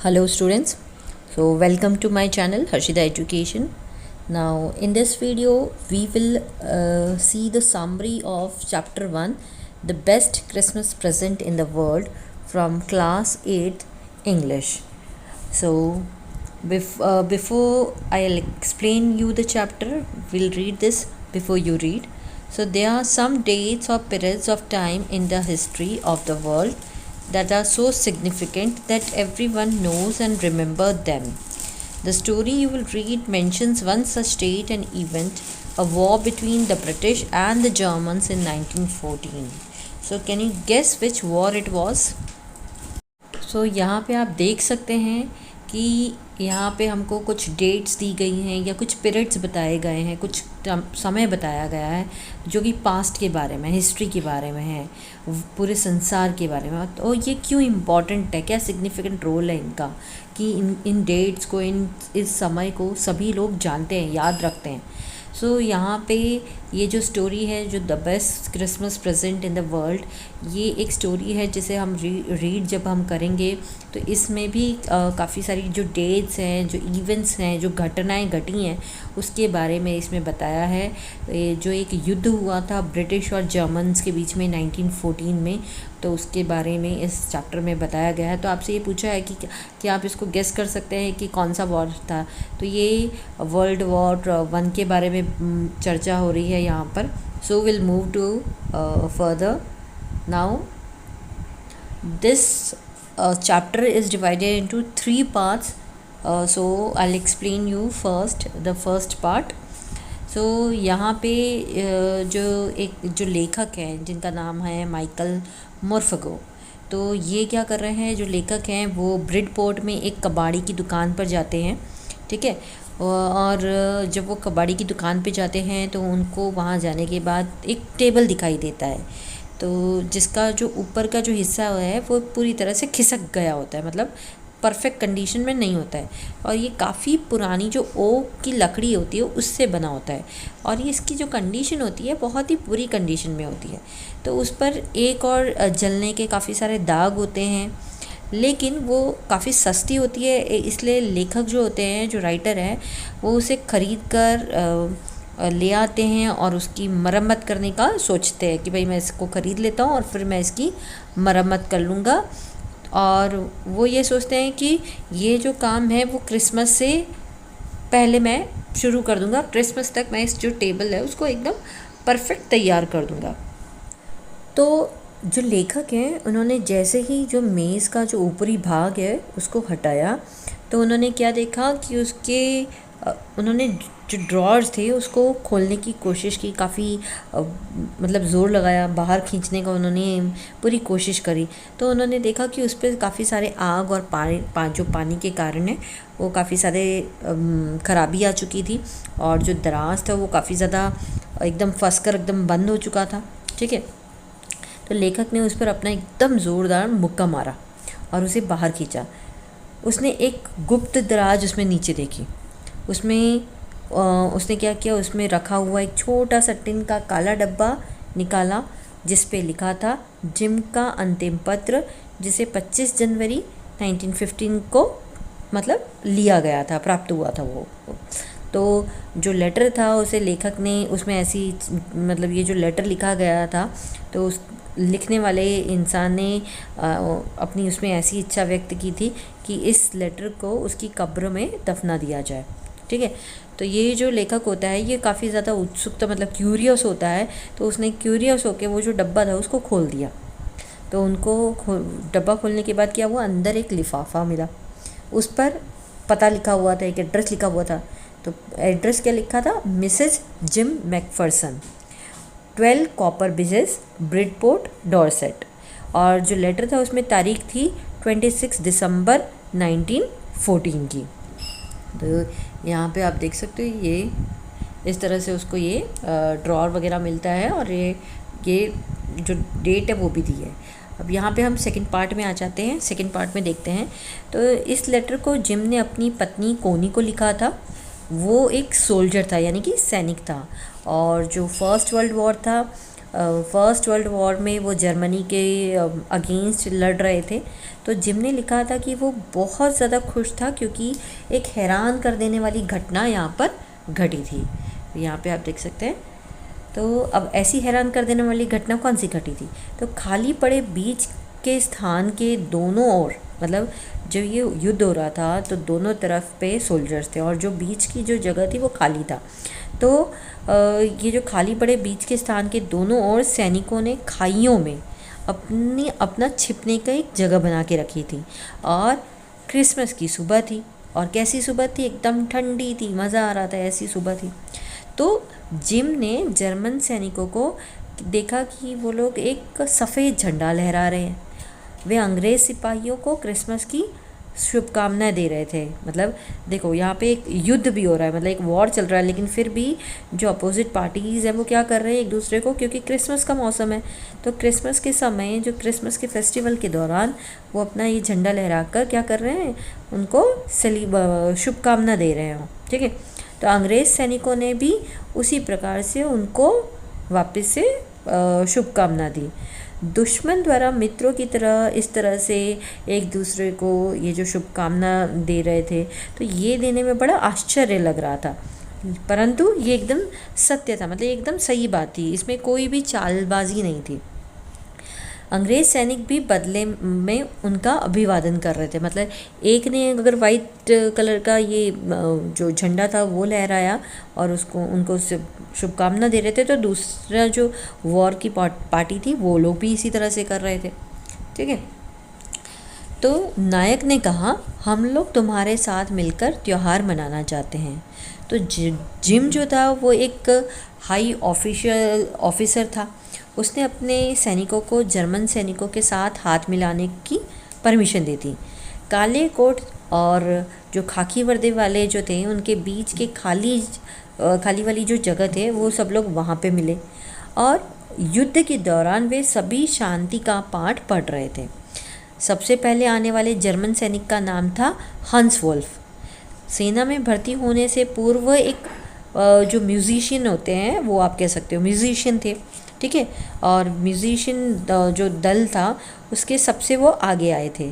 Hello students, so welcome to my channel Harshida Education. Now in this video we will see the summary of chapter 1, the best Christmas present in the world, from class 8th English. So before I'll explain you the chapter, we'll read this before you read. So there are some dates or periods of time in the history of the world that are so significant that everyone knows and remembers them. The story you will read mentions one such date and event, a war between the British and the Germans in 1914. So can you guess which war it was? So यहाँ पे आप देख सकते हैं कि यहाँ पे हमको कुछ डेट्स दी गई हैं या कुछ पीरियड्स बताए गए हैं, कुछ समय बताया गया है जो कि पास्ट के बारे में, हिस्ट्री के बारे में है, पूरे संसार के बारे में। तो ये क्यों इम्पॉर्टेंट है, क्या सिग्निफिकेंट रोल है इनका कि इन डेट्स को, इस समय को सभी लोग जानते हैं, याद रखते हैं। सो यहाँ पे ये जो स्टोरी है, जो the best Christmas present in the world, ये एक स्टोरी है जिसे हम रीड जब हम करेंगे तो इसमें भी काफ़ी सारी जो डेट्स हैं, जो इवेंट्स हैं, जो घटनाएं घटी हैं उसके बारे में इसमें बताया है। जो एक युद्ध हुआ था ब्रिटिश और जर्मन्स के बीच में 1914 में, तो उसके बारे में इस चैप्टर में बताया गया है। तो आपसे ये पूछा है कि आप इसको गेस कर सकते हैं कि कौन सा वॉर था। तो ये वर्ल्ड वॉर 1 के बारे में चर्चा हो रही है यहाँ पर। So will move to further now. This chapter is divided into 3 parts, so I'll explain you first the first part. so यहाँ पे जो लेखक हैं जिनका नाम है माइकल मोरफेगो, तो ये क्या कर रहे हैं, जो लेखक हैं वो ब्रिडपोर्ट में एक कबाड़ी की दुकान पर जाते हैं, ठीक है। और जब वो कबाड़ी की दुकान पे जाते हैं तो उनको वहाँ जाने के बाद एक टेबल दिखाई देता है, तो जिसका जो ऊपर का जो हिस्सा है वो पूरी तरह से खिसक गया होता है, मतलब परफेक्ट कंडीशन में नहीं होता है। और ये काफ़ी पुरानी जो ओक की लकड़ी होती है उससे बना होता है, और ये इसकी जो कंडीशन होती है बहुत ही बुरी कंडीशन में होती है। तो उस पर एक और जलने के काफ़ी सारे दाग होते हैं, लेकिन वो काफ़ी सस्ती होती है, इसलिए लेखक जो होते हैं, जो राइटर है, वो उसे ख़रीद कर ले आते हैं और उसकी मरम्मत करने का सोचते हैं कि भाई मैं इसको ख़रीद लेता हूँ और फिर मैं इसकी मरम्मत कर लूँगा। और वो ये सोचते हैं कि ये जो काम है वो क्रिसमस से पहले मैं शुरू कर दूँगा, क्रिसमस तक मैं इस जो टेबल है उसको एकदम परफेक्ट तैयार कर दूँगा। तो जो लेखक हैं उन्होंने जैसे ही जो मेज़ का जो ऊपरी भाग है उसको हटाया, तो उन्होंने क्या देखा कि उन्होंने जो ड्रॉर्स थे उसको खोलने की कोशिश की, काफ़ी मतलब ज़ोर लगाया, बाहर खींचने का उन्होंने पूरी कोशिश करी। तो उन्होंने देखा कि उस पर काफ़ी सारे आग और जो पानी के कारण है वो काफ़ी सारे खराबी आ चुकी थी, और जो दराज था वो काफ़ी ज़्यादा एकदम फंस कर एकदम बंद हो चुका था, ठीक है। तो लेखक ने उस पर अपना एकदम ज़ोरदार मुक्का मारा और उसे बाहर खींचा। उसने एक गुप्त दराज उसमें नीचे देखी, उसने क्या किया, उसमें रखा हुआ एक छोटा सा टिन का काला डब्बा निकाला जिस पे लिखा था जिम का अंतिम पत्र, जिसे 25 जनवरी 1915 को मतलब लिया गया था, प्राप्त हुआ था वो। तो जो लेटर था उसे लेखक ने उसमें ऐसी, मतलब ये जो लेटर लिखा गया था तो उस लिखने वाले इंसान ने अपनी उसमें ऐसी इच्छा व्यक्त की थी कि इस लेटर को उसकी कब्र में दफना दिया जाए, ठीक है। तो ये जो लेखक होता है ये काफ़ी ज़्यादा उत्सुकता, मतलब क्यूरियस होता है, तो उसने क्यूरियस होकर वो जो डब्बा था उसको खोल दिया। तो उनको डब्बा खोलने के बाद क्या हुआ, अंदर एक लिफाफा मिला, उस पर पता लिखा हुआ था, एक एड्रेस लिखा हुआ था। तो एड्रेस क्या लिखा था, Mrs Jim McPherson, 12 copper bridges, Bridport, Dorset. और जो लेटर था उसमें तारीख थी 26 दिसंबर 1914 की। तो यहाँ पे आप देख सकते हो ये इस तरह से उसको ये ड्रॉर वगैरह मिलता है, और ये जो डेट है वो भी दी है। अब यहाँ पे हम सेकंड पार्ट में आ जाते हैं, सेकंड पार्ट में देखते हैं। तो इस लेटर को जिम ने अपनी पत्नी कोनी को लिखा था। वो एक सोल्जर था, यानी कि सैनिक था, और जो फर्स्ट वर्ल्ड वॉर था फर्स्ट वर्ल्ड वॉर में वो जर्मनी के अगेंस्ट लड़ रहे थे। तो जिम ने लिखा था कि वो बहुत ज़्यादा खुश था क्योंकि एक हैरान कर देने वाली घटना यहाँ पर घटी थी। यहाँ पे आप देख सकते हैं। तो अब ऐसी हैरान कर देने वाली घटना कौन सी घटी थी? तो खाली पड़े बीच के स्थान के दोनों ओर, मतलब जब ये युद्ध हो रहा था तो दोनों तरफ पे सोल्जर्स थे और जो बीच की जो जगह थी वो खाली था। तो ये जो खाली पड़े बीच के स्थान के दोनों ओर सैनिकों ने खाइयों में अपना छिपने का एक जगह बना के रखी थी। और क्रिसमस की सुबह थी, और कैसी सुबह थी? एकदम ठंडी थी, मज़ा आ रहा था, ऐसी सुबह थी। तो जिम ने जर्मन सैनिकों को देखा कि वो लोग एक सफ़ेद झंडा लहरा रहे हैं। वे अंग्रेज़ सिपाहियों को क्रिसमस की शुभकामनाएं दे रहे थे। मतलब देखो, यहाँ पे एक युद्ध भी हो रहा है, मतलब एक वॉर चल रहा है, लेकिन फिर भी जो अपोजिट पार्टीज़ हैं वो क्या कर रहे हैं एक दूसरे को, क्योंकि क्रिसमस का मौसम है तो क्रिसमस के समय, जो क्रिसमस के फेस्टिवल के दौरान वो अपना ये झंडा लहरा कर क्या कर रहे हैं, उनको शुभकामना दे रहे हैं। ठीक है, तो अंग्रेज़ सैनिकों ने भी उसी प्रकार से उनको वापस से शुभकामना दी। दुश्मन द्वारा मित्रों की तरह इस तरह से एक दूसरे को ये जो शुभकामना दे रहे थे, तो ये देने में बड़ा आश्चर्य लग रहा था, परंतु ये एकदम सत्य था, मतलब एकदम सही बात थी, इसमें कोई भी चालबाजी नहीं थी। अंग्रेज़ सैनिक भी बदले में उनका अभिवादन कर रहे थे। मतलब एक ने अगर वाइट कलर का ये जो झंडा था वो लहराया और उनको शुभकामना दे रहे थे, तो दूसरा जो वॉर की पार्टी थी वो लोग भी इसी तरह से कर रहे थे। ठीक है, तो नायक ने कहा, हम लोग तुम्हारे साथ मिलकर त्यौहार मनाना चाहते हैं। तो जिम जो था वो एक हाई ऑफिसर था। उसने अपने सैनिकों को जर्मन सैनिकों के साथ हाथ मिलाने की परमिशन दी थी। काले कोट और जो खाकी वर्दी वाले जो थे, उनके बीच के खाली वाली जो जगह थे वो सब लोग वहाँ पे मिले और युद्ध के दौरान वे सभी शांति का पाठ पढ़ रहे थे। सबसे पहले आने वाले जर्मन सैनिक का नाम था हंस वोल्फ। सेना में भर्ती होने से पूर्व एक जो म्यूजिशियन होते हैं, वो आप कह सकते हो म्यूजिशियन थे। ठीक है, और म्यूजिशियन जो दल था उसके सबसे वो आगे आए थे।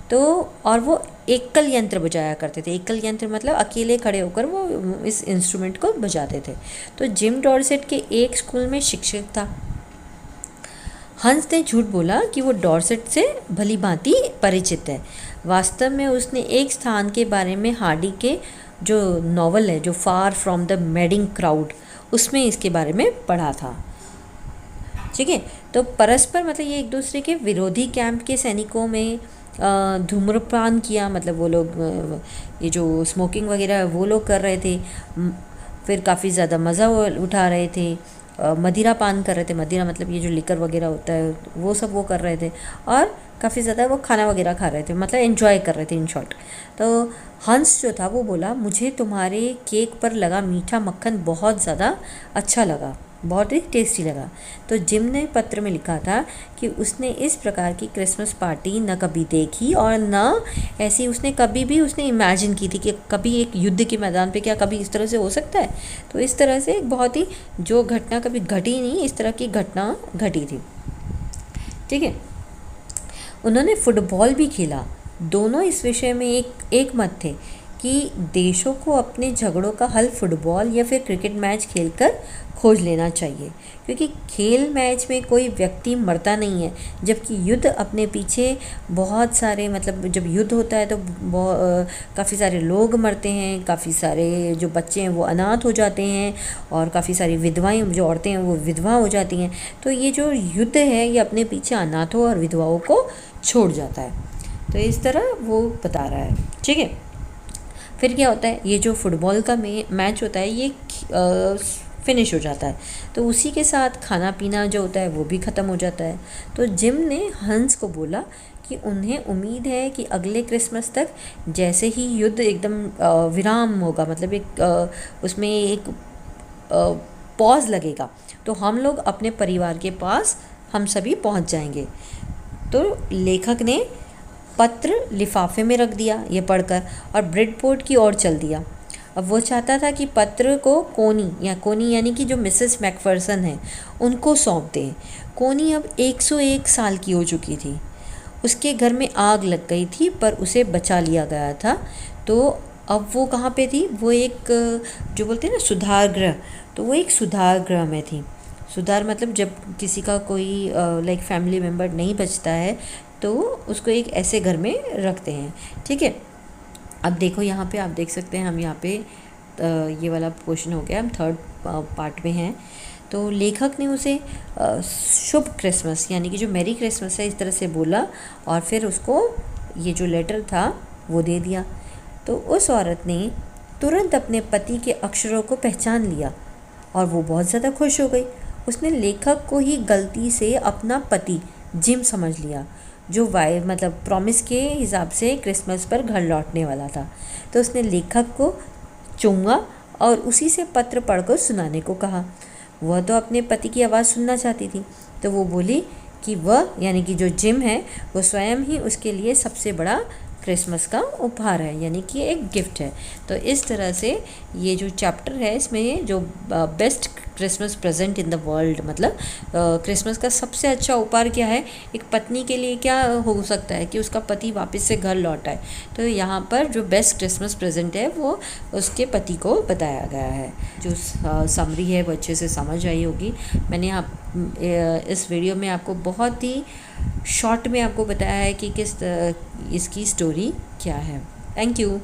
तो और वो एकल यंत्र बजाया करते थे। एकल यंत्र मतलब अकेले खड़े होकर वो इस इंस्ट्रूमेंट को बजाते थे। तो जिम डॉर्सेट के एक स्कूल में शिक्षक था। हंस ने झूठ बोला कि वो डॉर्सेट से भली भांति परिचित है। वास्तव में उसने एक स्थान के बारे में हार्डी के जो नॉवल है, जो far from the madding crowd, उसमें इसके बारे में पढ़ा था। ठीक है, तो परस्पर मतलब ये एक दूसरे के विरोधी कैंप के सैनिकों में धूम्रपान किया, मतलब वो लोग ये जो स्मोकिंग वगैरह वो लोग कर रहे थे। फिर काफ़ी ज़्यादा मज़ा उठा रहे थे, मदिरा पान कर रहे थे। मदिरा मतलब ये जो लिकर वगैरह होता है वो सब वो कर रहे थे, और काफ़ी ज़्यादा वो खाना वगैरह खा रहे थे, मतलब एंजॉय कर रहे थे इन शॉर्ट। तो हंस जो था वो बोला, मुझे तुम्हारे केक पर लगा मीठा मक्खन बहुत ज़्यादा अच्छा लगा, बहुत ही टेस्टी लगा। तो जिम ने पत्र में लिखा था कि उसने इस प्रकार की क्रिसमस पार्टी न कभी देखी और न ऐसी उसने कभी भी उसने इमेजिन की थी कि कभी एक युद्ध के मैदान पे क्या कभी इस तरह से हो सकता है। तो इस तरह से एक बहुत ही जो घटना कभी घटी नहीं, इस तरह की घटना घटी थी। ठीक है, उन्होंने फुटबॉल भी खेला। दोनों इस विषय में एक मत थे कि देशों को अपने झगड़ों का हल फुटबॉल या फिर क्रिकेट मैच खेलकर खोज लेना चाहिए, क्योंकि खेल मैच में कोई व्यक्ति मरता नहीं है, जबकि युद्ध अपने पीछे बहुत सारे, मतलब जब युद्ध होता है तो काफ़ी सारे लोग मरते हैं, काफ़ी सारे जो बच्चे हैं वो अनाथ हो जाते हैं, और काफ़ी सारी विधवाएं जो औरतें हैं वो विधवा हो जाती हैं। तो ये जो युद्ध है ये अपने पीछे अनाथों और विधवाओं को छोड़ जाता है। तो इस तरह वो बता रहा है। ठीक है, फिर क्या होता है, ये जो फुटबॉल का मैच होता है ये फिनिश हो जाता है, तो उसी के साथ खाना पीना जो होता है वो भी ख़त्म हो जाता है। तो जिम ने हंस को बोला कि उन्हें उम्मीद है कि अगले क्रिसमस तक जैसे ही युद्ध एकदम विराम होगा, मतलब एक उसमें एक पॉज लगेगा, तो हम लोग अपने परिवार के पास हम सभी पहुंच जाएंगे। तो लेखक ने पत्र लिफाफे में रख दिया ये पढ़कर, और ब्रेडपोर्ट की ओर चल दिया। अब वो चाहता था कि पत्र को कोनी यानी कि जो मिसेस मैकफर्सन है उनको सौंप दें। कोनी अब 101 साल की हो चुकी थी। उसके घर में आग लग गई थी पर उसे बचा लिया गया था। तो अब वो कहाँ पे थी, वो एक जो बोलते हैं ना सुधार गृह, तो वो एक सुधार गृह में थी। सुधार मतलब जब किसी का कोई लाइक फैमिली मेम्बर नहीं बचता है तो उसको एक ऐसे घर में रखते हैं। ठीक है, अब देखो यहाँ पे आप देख सकते हैं, हम यहाँ पे ये वाला पोर्शन हो गया, हम थर्ड पार्ट में हैं। तो लेखक ने उसे शुभ क्रिसमस यानी कि जो मैरी क्रिसमस है इस तरह से बोला और फिर उसको ये जो लेटर था वो दे दिया। तो उस औरत ने तुरंत अपने पति के अक्षरों को पहचान लिया और वो बहुत ज़्यादा खुश हो गई। उसने लेखक को ही गलती से अपना पति जिम समझ लिया, जो मतलब प्रॉमिस के हिसाब से क्रिसमस पर घर लौटने वाला था। तो उसने लेखक को चूमा और उसी से पत्र पढ़कर सुनाने को कहा। वह तो अपने पति की आवाज़ सुनना चाहती थी, तो वो बोली कि वह यानी कि जो जिम है वो स्वयं ही उसके लिए सबसे बड़ा क्रिसमस का उपहार है, यानी कि एक गिफ्ट है। तो इस तरह से ये जो चैप्टर है इसमें जो best Christmas present in the world, मतलब क्रिसमस का सबसे अच्छा उपहार क्या है, एक पत्नी के लिए क्या हो सकता है कि उसका पति वापस से घर लौट आए। तो यहाँ पर जो बेस्ट क्रिसमस प्रेजेंट है वो उसके पति को बताया गया है। जो समरी है वो अच्छे से समझ आई होगी। मैंने इस वीडियो में आपको बहुत ही शॉर्ट में आपको बताया है कि किस इसकी स्टोरी क्या है। Thank you.